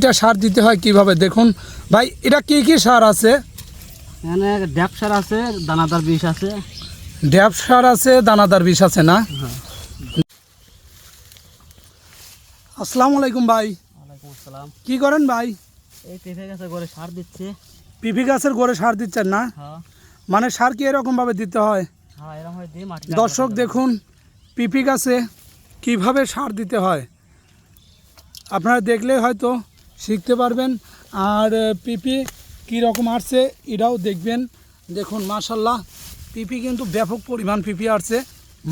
এটা সার দিতে হয় কিভাবে দেখুন ভাই, এটা কি কি সার আছে? এখানে ড্যাপ সার আছে, দানাদার বিষ আছে। ড্যাপ সার আছে, দানাদার বিষ আছে না? আসসালামু আলাইকুম ভাই। ওয়ালাইকুম আসসালাম। কি করেন ভাই? এই পেঁপে গাছে করে সার দিচ্ছে। পিপি গাছের গোড়ে সার দিচ্ছেন না? হ্যাঁ মানে সার কি এরকম ভাবে দিতে হয়? হ্যাঁ, এরকম হয় দিয়ে মাটি। দর্শক দেখুন পিপি গাছে কিভাবে সার দিতে হয়, আপনারা দেখলে হয়তো শিখতে পারবেন। আর পিপি কীরকম আসছে এটাও দেখবেন। দেখুন মাশাল্লাহ, পিপি কিন্তু ব্যাপক পরিমাণ পিপি আসছে,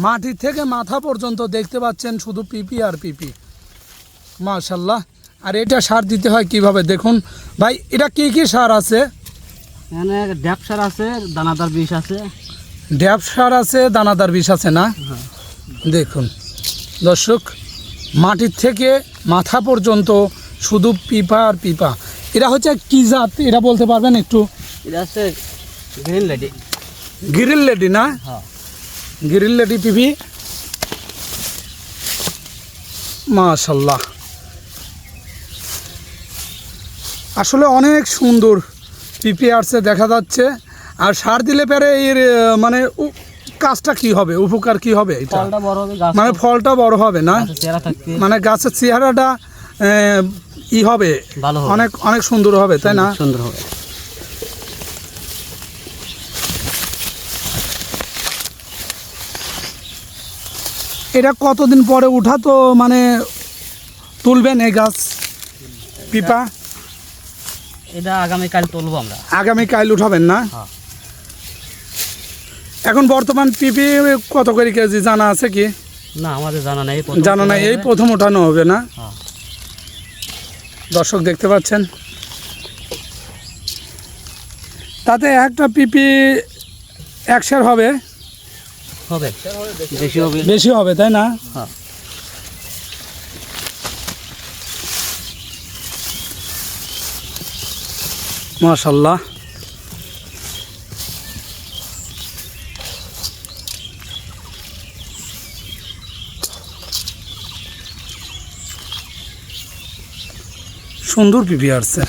মাটি থেকে মাথা পর্যন্ত দেখতে পাচ্ছেন শুধু পিপি আর পিপি, মাশাল্লাহ। আর এটা সার দিতে হয় কিভাবে দেখুন ভাই, এটা কি কি সার আছে? এখানে ড্যাপ সার আছে, দানাদার বিষ আছে। ড্যাপ সার আছে, দানাদার বিষ আছে না? হ্যাঁ। দেখুন দর্শক, মাটির থেকে মাথা পর্যন্ত শুধু পিপা আর পিপা। এরা হচ্ছে কি জাত, এটা বলতে পারবেন একটু? এটা আছে গ্রিন লেডি। গিরিল লেডি না? হ্যাঁ। গিরিল লেডি পিপি, মাশাল্লাহ। আসলে অনেক সুন্দর পিপি আসছে দেখা যাচ্ছে। আর সার দিলে পরে এর মানে কাজটা কি হবে, উপকার কি হবে? এটা ফলটা বড় হবে, গাছ মানে ফলটা বড় হবে না? চেহারা থাকবে, মানে গাছের চেহারাটা ই হবে, ভালো হবে, অনেক অনেক সুন্দর হবে, তাই না? সুন্দর হবে। এটা কতদিন পরে উঠা তো মানে তুলবেন এই গাছ পিপা? এটা আগামীকাল তুলবো আমরা। আগামীকাল উঠাবেন না? হ্যাঁ। এখন বর্তমান পিপি কত করে কেজি জানা আছে কি? না, আমাদের জানা নেই। জানা নাই, এই প্রথম ওঠানো হবে না? হ্যাঁ। দর্শক দেখতে পাচ্ছেন, তাতে একটা পিপি একশের হবে, হবে বেশি হবে, বেশি হবে, তাই না? হ্যাঁ। মাশাল্লাহ। সুন্দর পিপি আসছে।